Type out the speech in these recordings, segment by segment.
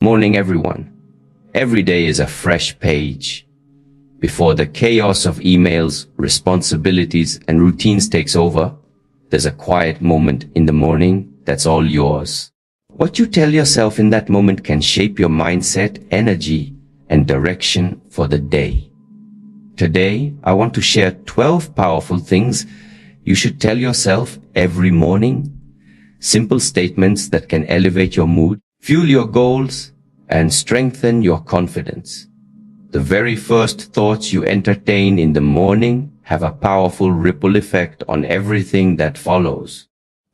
Morning, everyone. Every day is a fresh page. Before the chaos of emails, responsibilities, and routines takes over, there's a quiet moment in the morning that's all yours. What you tell yourself in that moment can shape your mindset, energy, and direction for the day. Today, I want to share 12 powerful things you should tell yourself every morning. Simple statements that can elevate your mood, fuel your goals, and strengthen your confidence. The very first thoughts you entertain in the morning have a powerful ripple effect on everything that follows.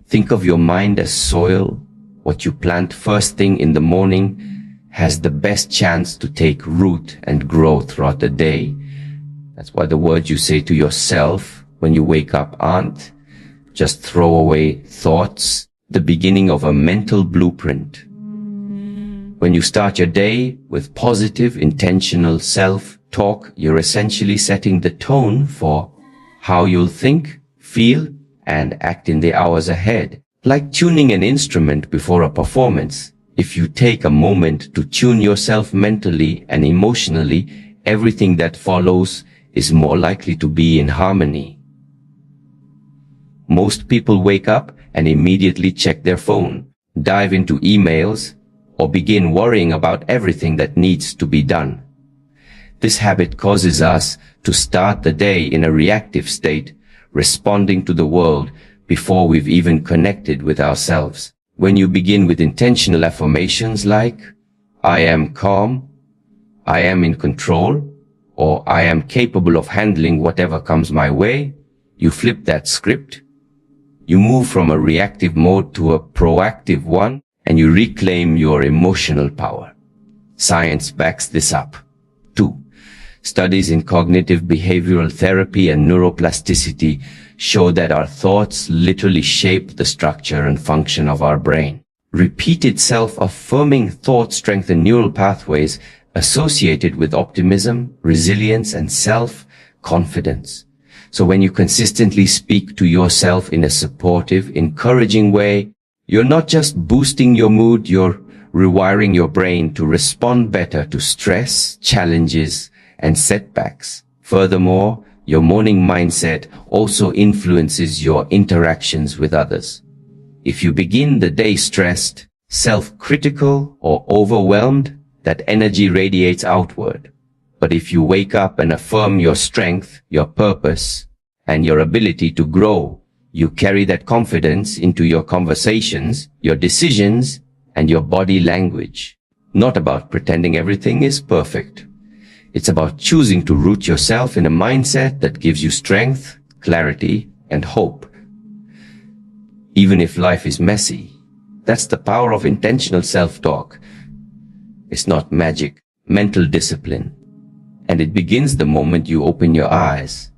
Think of your mind as soil. What you plant first thing in the morning has the best chance to take root and grow throughout the day. That's why the words you say to yourself when you wake up aren't just throwaway thoughts, the beginning of a mental blueprint. When you start your day with positive, intentional self-talk, you're essentially setting the tone for how you'll think, feel, and act in the hours ahead. Like tuning an instrument before a performance, if you take a moment to tune yourself mentally and emotionally, everything that follows is more likely to be in harmony. Most people wake up and immediately check their phone, dive into emails, or begin worrying about everything that needs to be done. This habit causes us to start the day in a reactive state, responding to the world before we've even connected with ourselves. When you begin with intentional affirmations like, I am calm, I am in control, or I am capable of handling whatever comes my way, you flip that script. You move from a reactive mode to a proactive one, and you reclaim your emotional power. Science backs this up. 2. Studies in cognitive behavioral therapy and neuroplasticity show that our thoughts literally shape the structure and function of our brain. Repeated self-affirming thoughts strengthen neural pathways associated with optimism, resilience, and self-confidence. So when you consistently speak to yourself in a supportive, encouraging way, you're not just boosting your mood, you're rewiring your brain to respond better to stress, challenges, and setbacks. Furthermore, your morning mindset also influences your interactions with others. If you begin the day stressed, self-critical, or overwhelmed, that energy radiates outward. But if you wake up and affirm your strength, your purpose, and your ability to grow, you carry that confidence into your conversations, your decisions, and your body language. Not about pretending everything is perfect. It's about choosing to root yourself in a mindset that gives you strength, clarity, and hope. Even if life is messy, that's the power of intentional self-talk. It's not magic, mental discipline. And it begins the moment you open your eyes.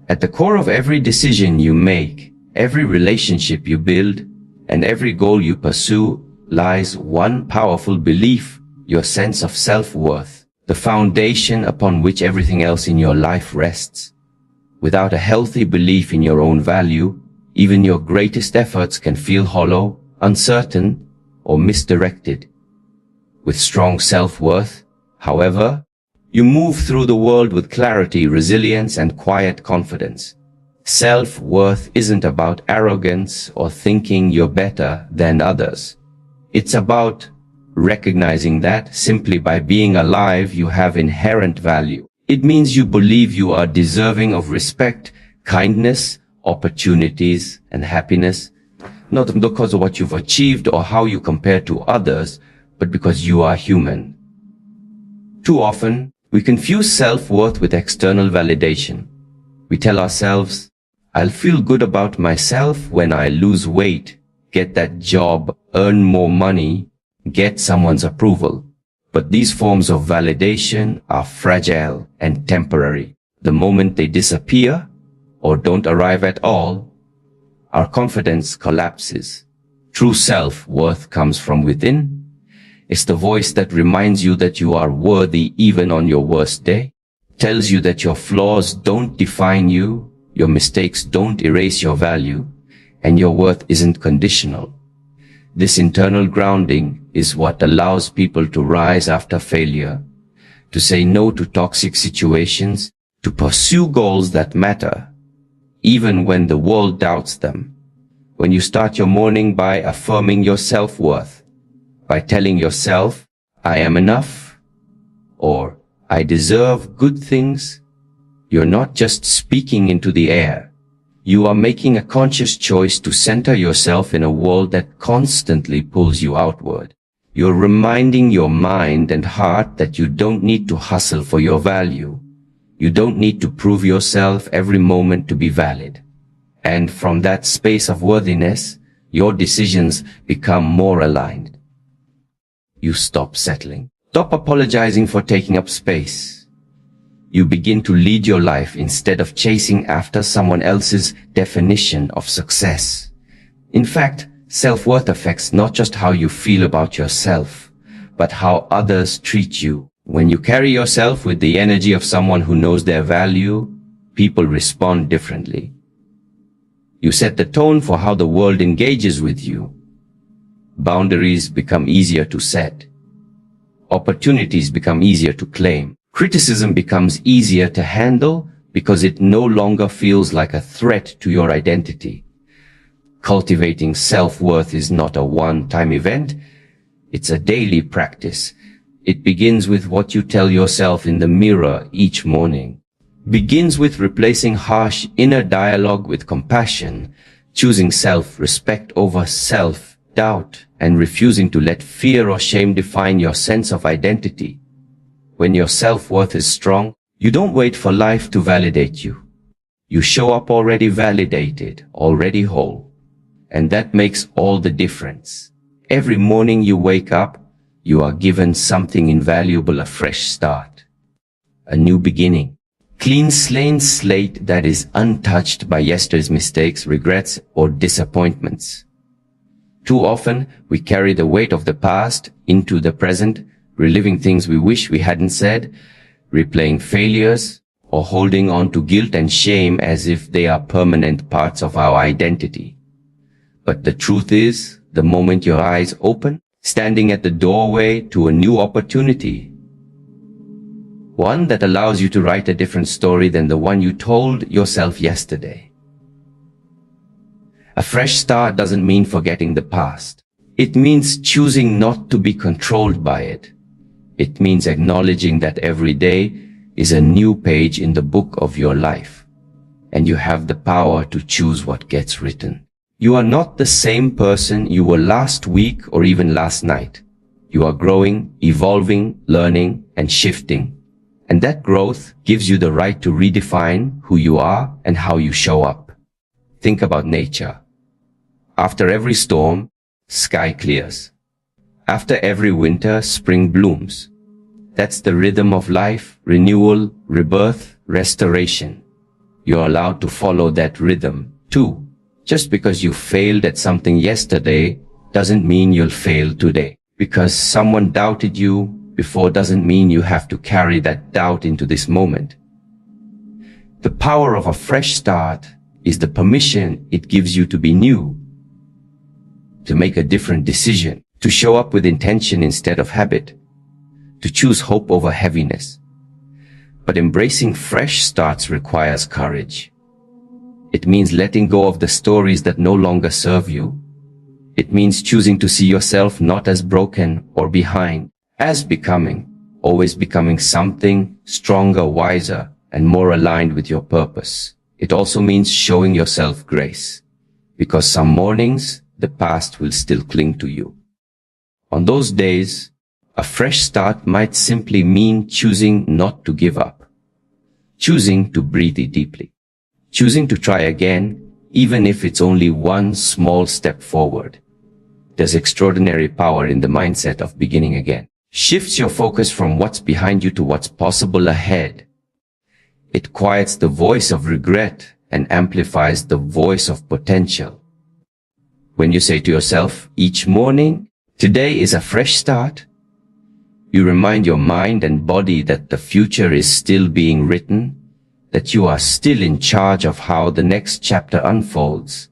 At the core of every decision you make, every relationship you build, and every goal you pursue lies one powerful belief, your sense of self-worth, the foundation upon which everything else in your life rests. Without a healthy belief in your own value, even your greatest efforts can feel hollow, uncertain, or misdirected. With strong self-worth, however, you move through the world with clarity, resilience, and quiet confidence. Self-worth isn't about arrogance or thinking you're better than others. It's about recognizing that simply by being alive you have inherent value. It means you believe you are deserving of respect, kindness, opportunities, and happiness, not because of what you've achieved or how you compare to others, but because you are human. Too often, we confuse self-worth with external validation. We tell ourselves, I'll feel good about myself when I lose weight, get that job, earn more money, get someone's approval. But these forms of validation are fragile and temporary. The moment they disappear or don't arrive at all, our confidence collapses. True self-worth comes from within. It's the voice that reminds you that you are worthy even on your worst day, tells you that your flaws don't define you, your mistakes don't erase your value, and your worth isn't conditional. This internal grounding is what allows people to rise after failure, to say no to toxic situations, to pursue goals that matter, even when the world doubts them. When you start your morning by affirming your self-worth, by telling yourself, I am enough, or I deserve good things, you're not just speaking into the air. You are making a conscious choice to center yourself in a world that constantly pulls you outward. You're reminding your mind and heart that you don't need to hustle for your value. You don't need to prove yourself every moment to be valid. And from that space of worthiness, your decisions become more aligned. You stop settling. Stop apologizing for taking up space. You begin to lead your life instead of chasing after someone else's definition of success. In fact, self-worth affects not just how you feel about yourself, but how others treat you. When you carry yourself with the energy of someone who knows their value, people respond differently. You set the tone for how the world engages with you. Boundaries become easier to set. Opportunities become easier to claim. Criticism becomes easier to handle because it no longer feels like a threat to your identity. Cultivating self-worth is not a one-time event. It's a daily practice. It begins with what you tell yourself in the mirror each morning. Begins with replacing harsh inner dialogue with compassion, choosing self-respect over self-doubt, and refusing to let fear or shame define your sense of identity. When your self-worth is strong, you don't wait for life to validate you. You show up already validated, already whole. And that makes all the difference. Every morning you wake up, you are given something invaluable, a fresh start. A new beginning. Clean slate that is untouched by yesterday's mistakes, regrets, or disappointments. Too often, we carry the weight of the past into the present, reliving things we wish we hadn't said, replaying failures, or holding on to guilt and shame as if they are permanent parts of our identity. But the truth is, the moment your eyes open, standing at the doorway to a new opportunity, one that allows you to write a different story than the one you told yourself yesterday. A fresh start doesn't mean forgetting the past. It means choosing not to be controlled by it. It means acknowledging that every day is a new page in the book of your life, and you have the power to choose what gets written. You are not the same person you were last week or even last night. You are growing, evolving, learning, and shifting. And that growth gives you the right to redefine who you are and how you show up. Think about nature. After every storm, sky clears. After every winter, spring blooms. That's the rhythm of life, renewal, rebirth, restoration. You're allowed to follow that rhythm too. Just because you failed at something yesterday doesn't mean you'll fail today. Because someone doubted you before doesn't mean you have to carry that doubt into this moment. The power of a fresh start is the permission it gives you to be new, to make a different decision, to show up with intention instead of habit, to choose hope over heaviness. But embracing fresh starts requires courage. It means letting go of the stories that no longer serve you. It means choosing to see yourself not as broken or behind, as becoming, always becoming something stronger, wiser, and more aligned with your purpose. It also means showing yourself grace, because some mornings, the past will still cling to you. On those days, a fresh start might simply mean choosing not to give up, choosing to breathe deeply, choosing to try again, even if it's only one small step forward. There's extraordinary power in the mindset of beginning again. Shifts your focus from what's behind you to what's possible ahead. It quiets the voice of regret and amplifies the voice of potential. When you say to yourself each morning, today is a fresh start, you remind your mind and body that the future is still being written, that you are still in charge of how the next chapter unfolds.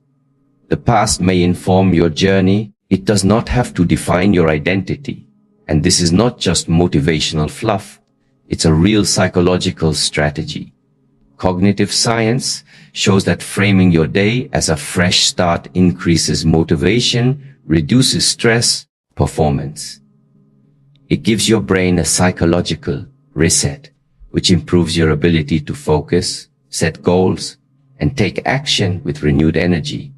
The past may inform your journey, It does not have to define your identity. And this is not just motivational fluff. It's a real psychological strategy. Cognitive science shows that framing your day as a fresh start increases motivation, reduces stress, performance. It gives your brain a psychological reset, which improves your ability to focus, set goals, and take action with renewed energy.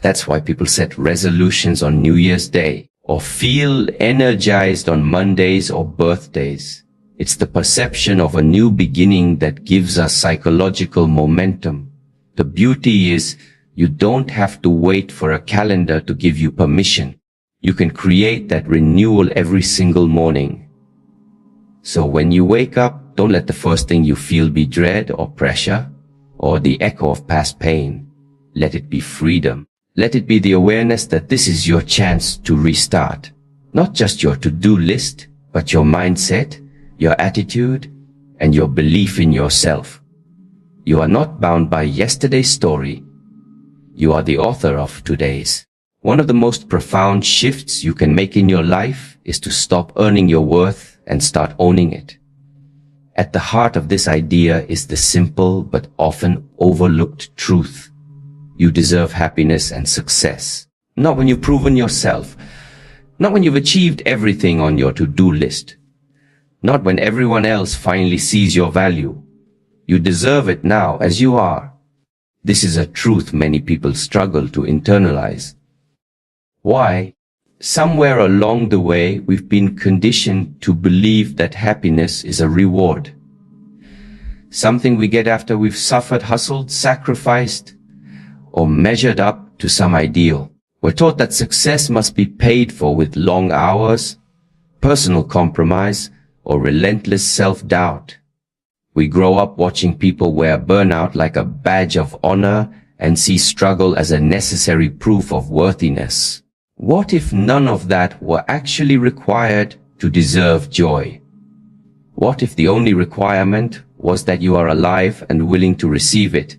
That's why people set resolutions on New Year's Day or feel energized on Mondays or birthdays. It's the perception of a new beginning that gives us psychological momentum. The beauty is you don't have to wait for a calendar to give you permission. You can create that renewal every single morning. So when you wake up, don't let the first thing you feel be dread or pressure or the echo of past pain. Let it be freedom. Let it be the awareness that this is your chance to restart. Not just your to-do list, but your mindset, your attitude, and your belief in yourself. You are not bound by yesterday's story. You are the author of today's. One of the most profound shifts you can make in your life is to stop earning your worth and start owning it. At the heart of this idea is the simple but often overlooked truth. You deserve happiness and success. Not when you've proven yourself. Not when you've achieved everything on your to-do list. Not when everyone else finally sees your value. You deserve it now as you are. This is a truth many people struggle to internalize. Why? Somewhere along the way, we've been conditioned to believe that happiness is a reward. Something we get after we've suffered, hustled, sacrificed, or measured up to some ideal. We're taught that success must be paid for with long hours, personal compromise, or relentless self-doubt. We grow up watching people wear burnout like a badge of honor and see struggle as a necessary proof of worthiness. What if none of that were actually required to deserve joy? What if the only requirement was that you are alive and willing to receive it?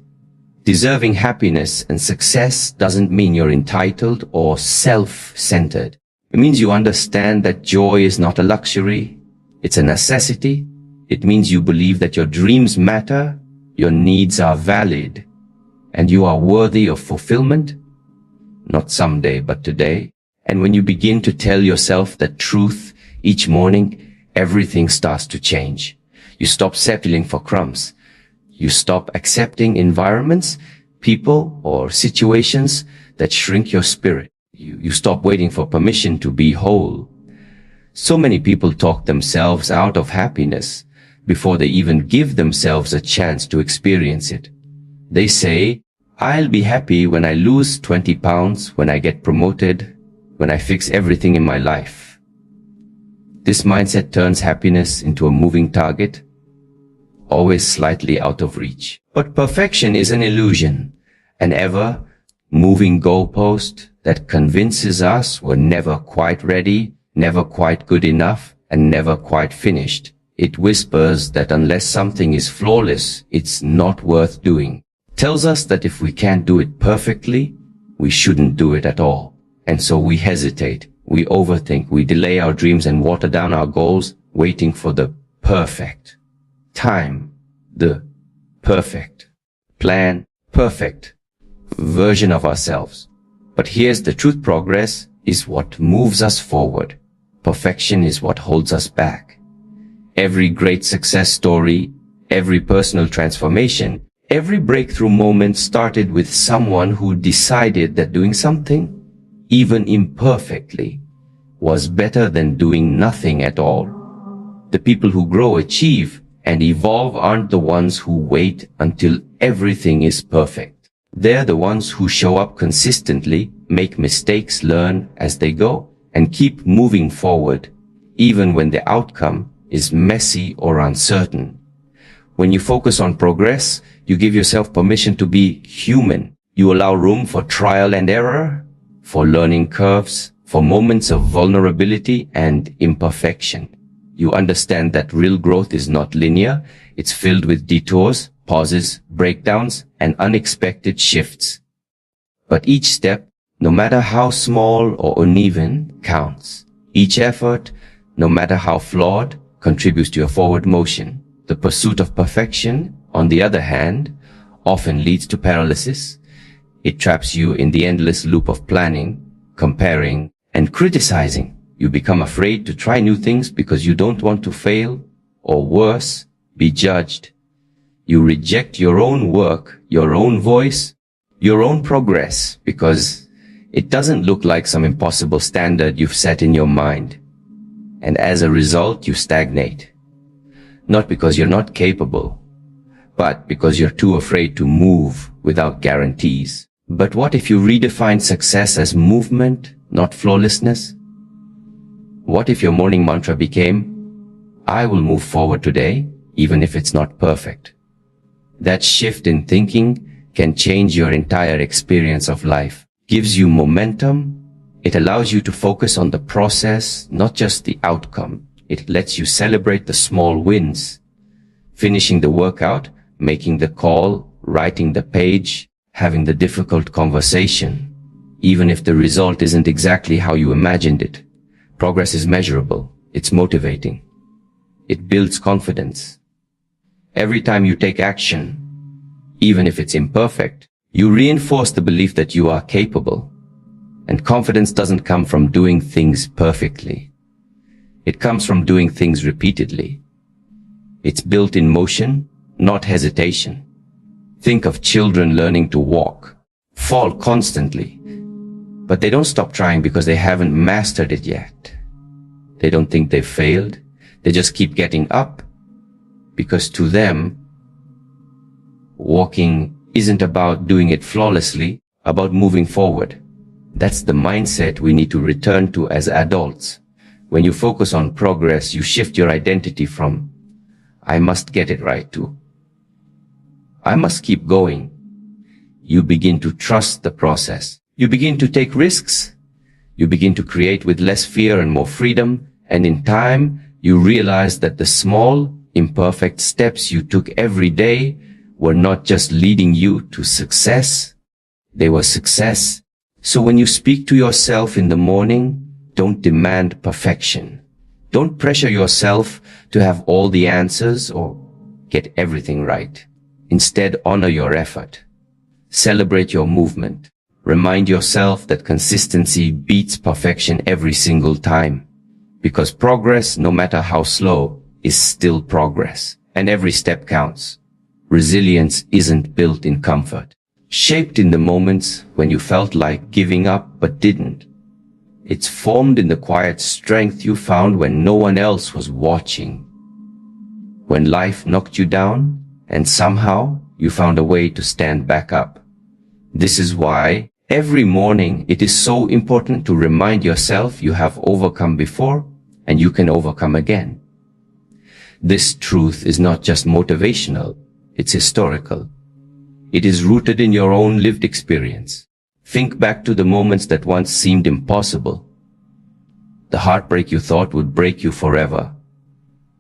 Deserving happiness and success doesn't mean you're entitled or self-centered. It means you understand that joy is not a luxury, it's a necessity. It means you believe that your dreams matter, your needs are valid, and you are worthy of fulfillment. Not someday, but today. And when you begin to tell yourself the truth each morning, everything starts to change. You stop settling for crumbs. You stop accepting environments, people, or situations that shrink your spirit. You stop waiting for permission to be whole. So many people talk themselves out of happiness before they even give themselves a chance to experience it. They say, I'll be happy when I lose 20 pounds, when I get promoted, when I fix everything in my life. This mindset turns happiness into a moving target, always slightly out of reach. But perfection is an illusion, an ever-moving goalpost that convinces us we're never quite ready, never quite good enough, and never quite finished. It whispers that unless something is flawless, it's not worth doing. Tells us that if we can't do it perfectly, we shouldn't do it at all. And so we hesitate, we overthink, we delay our dreams and water down our goals, waiting for the perfect time, the perfect plan, perfect version of ourselves. But here's the truth: progress is what moves us forward. Perfection is what holds us back. Every great success story, every personal transformation, every breakthrough moment started with someone who decided that doing something, even imperfectly, was better than doing nothing at all. The people who grow, achieve, and evolve aren't the ones who wait until everything is perfect. They're the ones who show up consistently, make mistakes, learn as they go, and keep moving forward, even when the outcome is messy or uncertain. When you focus on progress, you give yourself permission to be human. You allow room for trial and error, for learning curves, for moments of vulnerability and imperfection. You understand that real growth is not linear. It's filled with detours, pauses, breakdowns, and unexpected shifts. But each step, no matter how small or uneven, counts. Each effort, no matter how flawed, contributes to your forward motion. The pursuit of perfection, on the other hand, often leads to paralysis. It traps you in the endless loop of planning, comparing, and criticizing. You become afraid to try new things because you don't want to fail, or worse, be judged. You reject your own work, your own voice, your own progress, because it doesn't look like some impossible standard you've set in your mind. And as a result, you stagnate. Not because you're not capable, but because you're too afraid to move without guarantees. But what if you redefine success as movement, not flawlessness? What if your morning mantra became, I will move forward today, even if it's not perfect? That shift in thinking can change your entire experience of life. Gives you momentum. It allows you to focus on the process, not just the outcome. It lets you celebrate the small wins. Finishing the workout, making the call, writing the page, having the difficult conversation. Even if the result isn't exactly how you imagined it. Progress is measurable. It's motivating. It builds confidence. Every time you take action, even if it's imperfect, you reinforce the belief that you are capable. And confidence doesn't come from doing things perfectly. It comes from doing things repeatedly. It's built in motion, not hesitation. Think of children learning to walk, fall constantly, but they don't stop trying because they haven't mastered it yet. They don't think they've failed. They just keep getting up, because to them, walking isn't about doing it flawlessly, about moving forward. That's the mindset we need to return to as adults. When you focus on progress, you shift your identity from, I must get it right, to, I must keep going. You begin to trust the process. You begin to take risks. You begin to create with less fear and more freedom. And in time, you realize that the small, imperfect steps you took every day were not just leading you to success. They were success. So when you speak to yourself in the morning, don't demand perfection. Don't pressure yourself to have all the answers or get everything right. Instead, honor your effort. Celebrate your movement. Remind yourself that consistency beats perfection every single time. Because progress, no matter how slow, is still progress. And every step counts. Resilience isn't built in comfort. Shaped in the moments when you felt like giving up but didn't. It's formed in the quiet strength you found when no one else was watching. When life knocked you down, and somehow you found a way to stand back up. This is why every morning it is so important to remind yourself you have overcome before and you can overcome again. This truth is not just motivational, it's historical. It is rooted in your own lived experience. Think back to the moments that once seemed impossible. The heartbreak you thought would break you forever.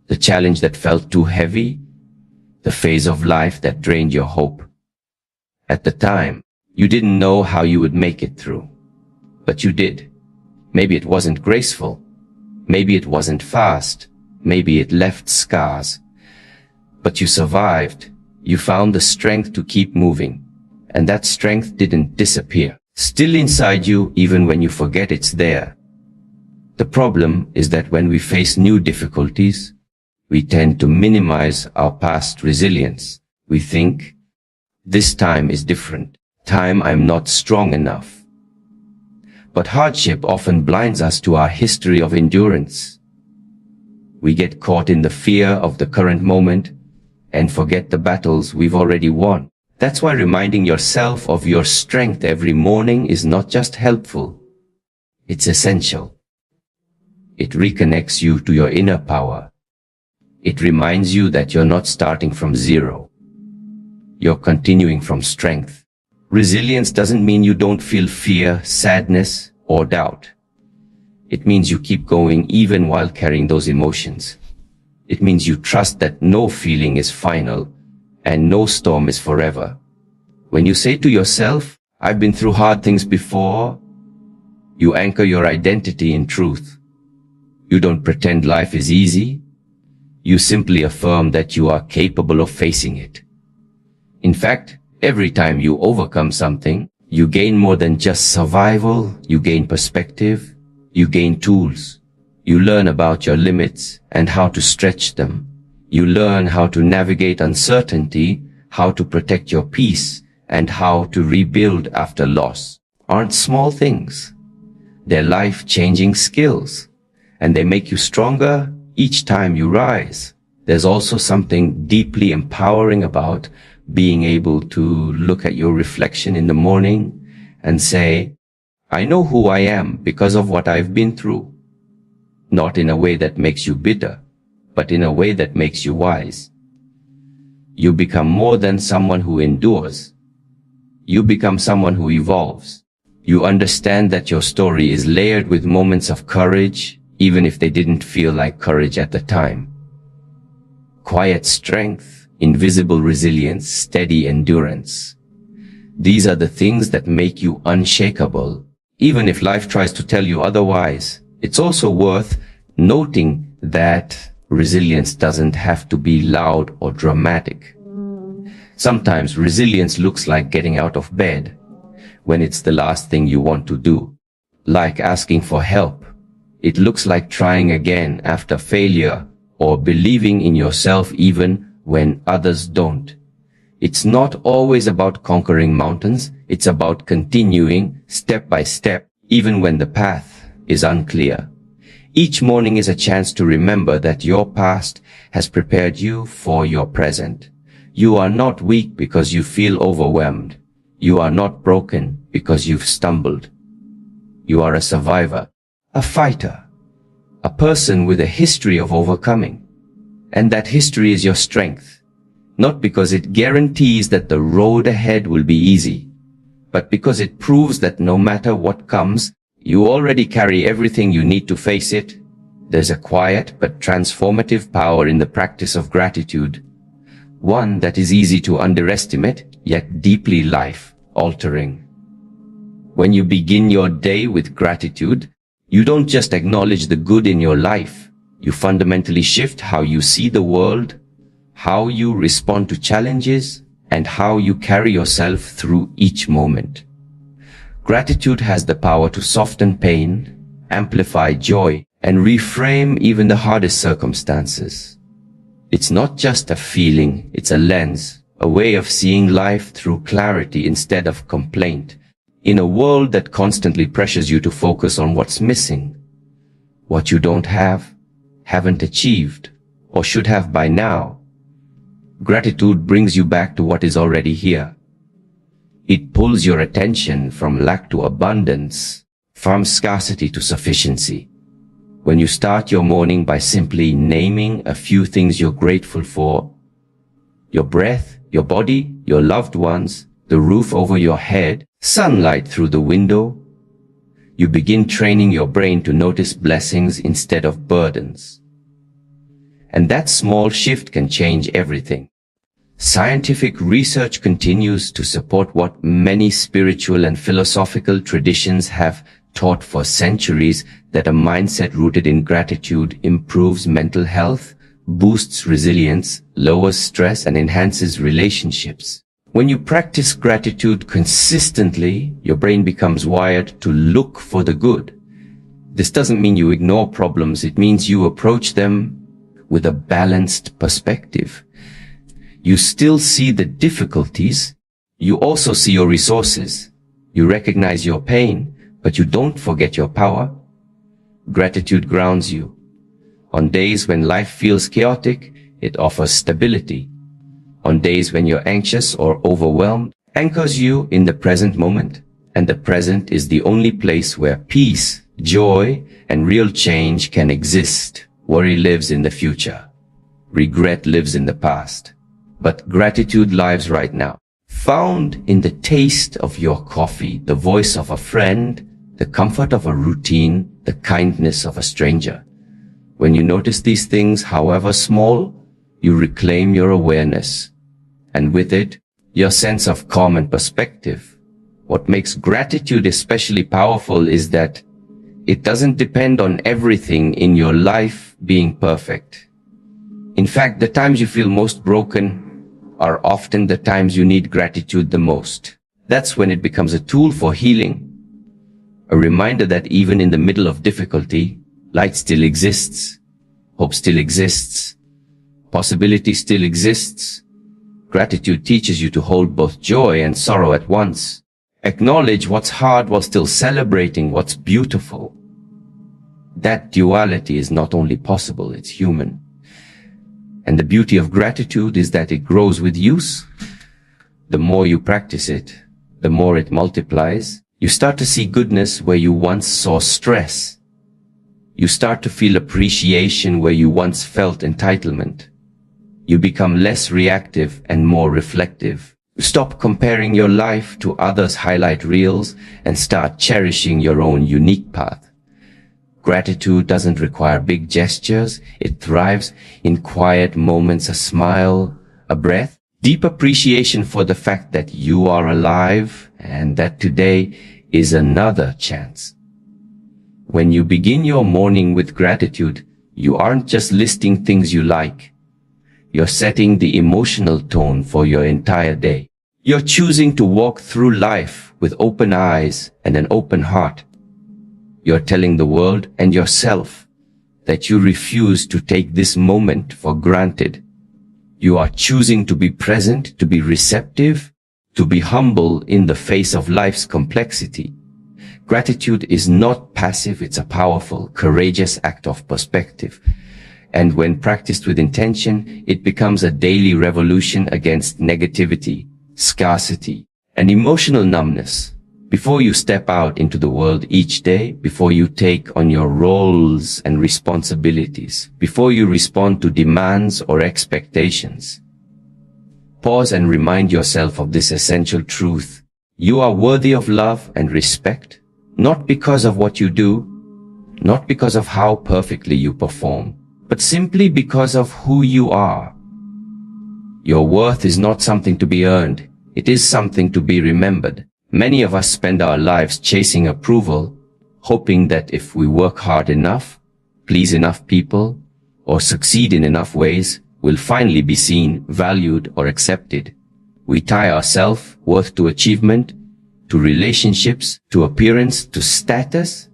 The challenge that felt too heavy. The phase of life that drained your hope. At the time, you didn't know how you would make it through. But you did. Maybe it wasn't graceful. Maybe it wasn't fast. Maybe it left scars. But you survived. You found the strength to keep moving. And that strength didn't disappear. Still inside you, even when you forget it's there. The problem is that when we face new difficulties, we tend to minimize our past resilience. We think, this time is different. Time I'm not strong enough. But hardship often blinds us to our history of endurance. We get caught in the fear of the current moment and forget the battles we've already won. That's why reminding yourself of your strength every morning is not just helpful. It's essential. It reconnects you to your inner power. It reminds you that you're not starting from zero. You're continuing from strength. Resilience doesn't mean you don't feel fear, sadness, or doubt. It means you keep going even while carrying those emotions. It means you trust that no feeling is final and no storm is forever. When you say to yourself, I've been through hard things before, You anchor your identity in truth. You don't pretend life is easy. You simply affirm that you are capable of facing it. In fact, every time you overcome something, you gain more than just survival. You gain perspective. You gain tools. You learn about your limits and how to stretch them. You learn how to navigate uncertainty, how to protect your peace, and how to rebuild after loss. Aren't small things. They're life-changing skills, and they make you stronger each time you rise. There's also something deeply empowering about being able to look at your reflection in the morning and say, I know who I am because of what I've been through. Not in a way that makes you bitter, but in a way that makes you wise. You become more than someone who endures. You become someone who evolves. You understand that your story is layered with moments of courage, even if they didn't feel like courage at the time. Quiet strength, invisible resilience, steady endurance. These are the things that make you unshakable, even if life tries to tell you otherwise. It's also worth noting that resilience doesn't have to be loud or dramatic. Sometimes resilience looks like getting out of bed when it's the last thing you want to do, like asking for help. It looks like trying again after failure or believing in yourself even when others don't. It's not always about conquering mountains. It's about continuing step by step, even when the path is unclear. Each morning is a chance to remember that your past has prepared you for your present. You are not weak because you feel overwhelmed. You are not broken because you've stumbled. You are a survivor, a fighter, a person with a history of overcoming. And that history is your strength, not because it guarantees that the road ahead will be easy, but because it proves that no matter what comes, you already carry everything you need to face it. There's a quiet but transformative power in the practice of gratitude, one that is easy to underestimate, yet deeply life-altering. When you begin your day with gratitude, you don't just acknowledge the good in your life. You fundamentally shift how you see the world, how you respond to challenges, and how you carry yourself through each moment. Gratitude has the power to soften pain, amplify joy, and reframe even the hardest circumstances. It's not just a feeling, it's a lens, a way of seeing life through clarity instead of complaint. In a world that constantly pressures you to focus on what's missing, what you don't have, haven't achieved, or should have by now, gratitude brings you back to what is already here. It pulls your attention from lack to abundance, from scarcity to sufficiency. When you start your morning by simply naming a few things you're grateful for, your breath, your body, your loved ones, the roof over your head, sunlight through the window, you begin training your brain to notice blessings instead of burdens. And that small shift can change everything. Scientific research continues to support what many spiritual and philosophical traditions have taught for centuries, that a mindset rooted in gratitude improves mental health, boosts resilience, lowers stress, and enhances relationships. When you practice gratitude consistently, your brain becomes wired to look for the good. This doesn't mean you ignore problems. It means you approach them with a balanced perspective. You still see the difficulties. You also see your resources. You recognize your pain, but you don't forget your power. Gratitude grounds you. On days when life feels chaotic, it offers stability. On days when you're anxious or overwhelmed, anchors you in the present moment. And the present is the only place where peace, joy, and real change can exist. Worry lives in the future. Regret lives in the past. But gratitude lives right now, found in the taste of your coffee, the voice of a friend, the comfort of a routine, the kindness of a stranger. When you notice these things, however small, you reclaim your awareness, and with it, your sense of calm and perspective. What makes gratitude especially powerful is that it doesn't depend on everything in your life being perfect. In fact, the times you feel most broken are often the times you need gratitude the most. That's when it becomes a tool for healing, a reminder that even in the middle of difficulty, light still exists, hope still exists, possibility still exists. Gratitude teaches you to hold both joy and sorrow at once. Acknowledge what's hard while still celebrating what's beautiful. That duality is not only possible, it's human. And the beauty of gratitude is that it grows with use. The more you practice it, the more it multiplies. You start to see goodness where you once saw stress. You start to feel appreciation where you once felt entitlement. You become less reactive and more reflective. You stop comparing your life to others' highlight reels and start cherishing your own unique path. Gratitude doesn't require big gestures. It thrives in quiet moments, a smile, a breath, deep appreciation for the fact that you are alive and that today is another chance. When you begin your morning with gratitude, you aren't just listing things you like. You're setting the emotional tone for your entire day. You're choosing to walk through life with open eyes and an open heart. You're telling the world and yourself that you refuse to take this moment for granted. You are choosing to be present, to be receptive, to be humble in the face of life's complexity. Gratitude is not passive, it's a powerful, courageous act of perspective. And when practiced with intention, it becomes a daily revolution against negativity, scarcity, and emotional numbness. Before you step out into the world each day, before you take on your roles and responsibilities, before you respond to demands or expectations, pause and remind yourself of this essential truth. You are worthy of love and respect, not because of what you do, not because of how perfectly you perform, but simply because of who you are. Your worth is not something to be earned. It is something to be remembered. Many of us spend our lives chasing approval, hoping that if we work hard enough, please enough people, or succeed in enough ways, we'll finally be seen, valued, or accepted. We tie our self-worth to achievement, to relationships, to appearance, to status,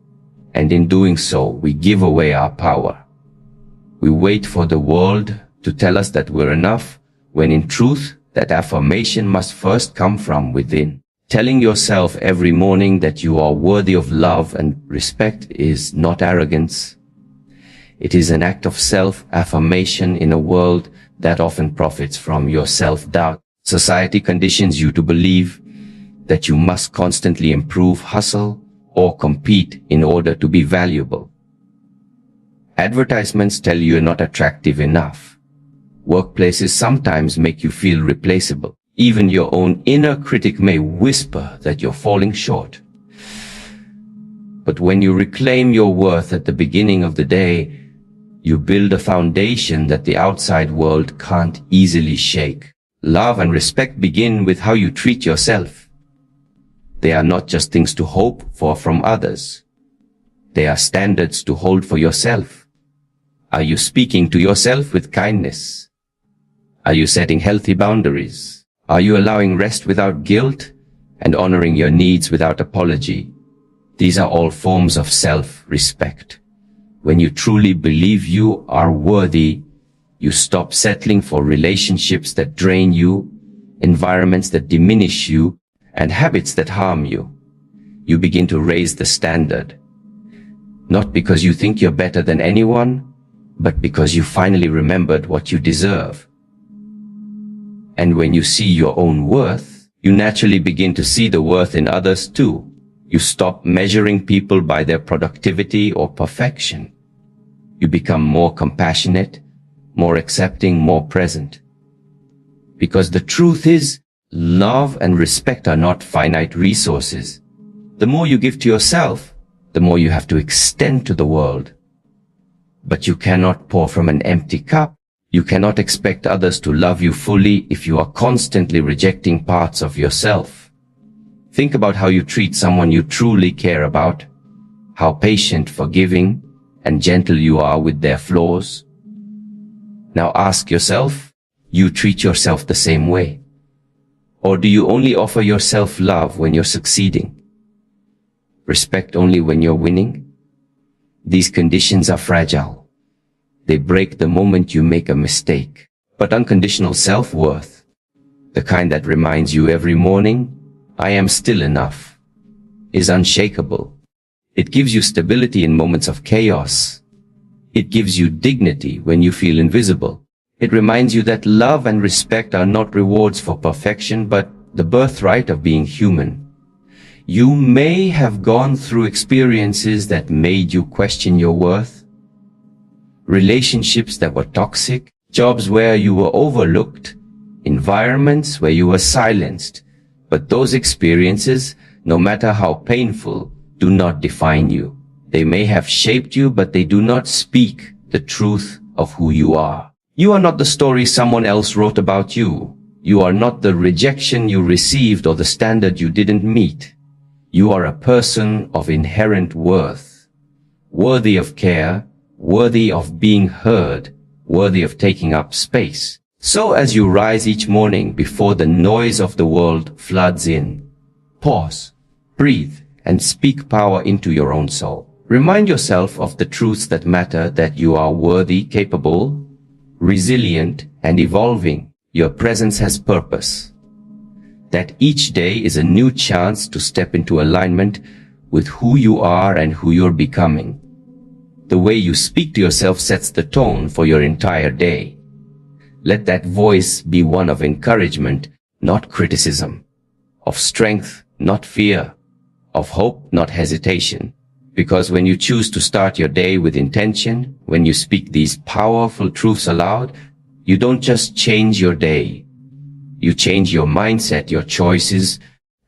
and in doing so, we give away our power. We wait for the world to tell us that we're enough, when in truth, that affirmation must first come from within. Telling yourself every morning that you are worthy of love and respect is not arrogance. It is an act of self-affirmation in a world that often profits from your self-doubt. Society conditions you to believe that you must constantly improve, hustle, or compete in order to be valuable. Advertisements tell you you're not attractive enough. Workplaces sometimes make you feel replaceable. Even your own inner critic may whisper that you're falling short. But when you reclaim your worth at the beginning of the day, you build a foundation that the outside world can't easily shake. Love and respect begin with how you treat yourself. They are not just things to hope for from others. They are standards to hold for yourself. Are you speaking to yourself with kindness? Are you setting healthy boundaries? Are you allowing rest without guilt and honoring your needs without apology? These are all forms of self-respect. When you truly believe you are worthy, you stop settling for relationships that drain you, environments that diminish you, and habits that harm you. You begin to raise the standard. Not because you think you're better than anyone, but because you finally remembered what you deserve. And when you see your own worth, you naturally begin to see the worth in others too. You stop measuring people by their productivity or perfection. You become more compassionate, more accepting, more present. Because the truth is, love and respect are not finite resources. The more you give to yourself, the more you have to extend to the world. But you cannot pour from an empty cup. You cannot expect others to love you fully if you are constantly rejecting parts of yourself. Think about how you treat someone you truly care about, how patient, forgiving, and gentle you are with their flaws. Now ask yourself, you treat yourself the same way? Or do you only offer yourself love when you're succeeding? Respect only when you're winning? These conditions are fragile. They break the moment you make a mistake. But unconditional self-worth, the kind that reminds you every morning, I am still enough, is unshakable. It gives you stability in moments of chaos. It gives you dignity when you feel invisible. It reminds you that love and respect are not rewards for perfection, but the birthright of being human. You may have gone through experiences that made you question your worth, relationships that were toxic, jobs where you were overlooked, environments where you were silenced. But those experiences, no matter how painful, do not define you. They may have shaped you, but they do not speak the truth of who you are. You are not the story someone else wrote about you. You are not the rejection you received or the standard you didn't meet. You are a person of inherent worth, worthy of care, worthy of being heard, worthy of taking up space. So as you rise each morning before the noise of the world floods in, pause, breathe, and speak power into your own soul. Remind yourself of the truths that matter, that you are worthy, capable, resilient, and evolving. Your presence has purpose. That each day is a new chance to step into alignment with who you are and who you're becoming. The way you speak to yourself sets the tone for your entire day. Let that voice be one of encouragement, not criticism, of strength, not fear, of hope, not hesitation. Because when you choose to start your day with intention, when you speak these powerful truths aloud, you don't just change your day. You change your mindset, your choices,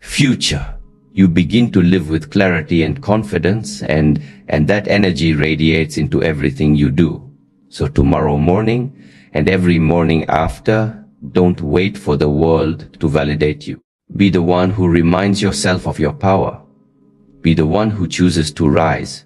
future. You begin to live with clarity and confidence, and that energy radiates into everything you do. So tomorrow morning, and every morning after, don't wait for the world to validate you. Be the one who reminds yourself of your power. Be the one who chooses to rise,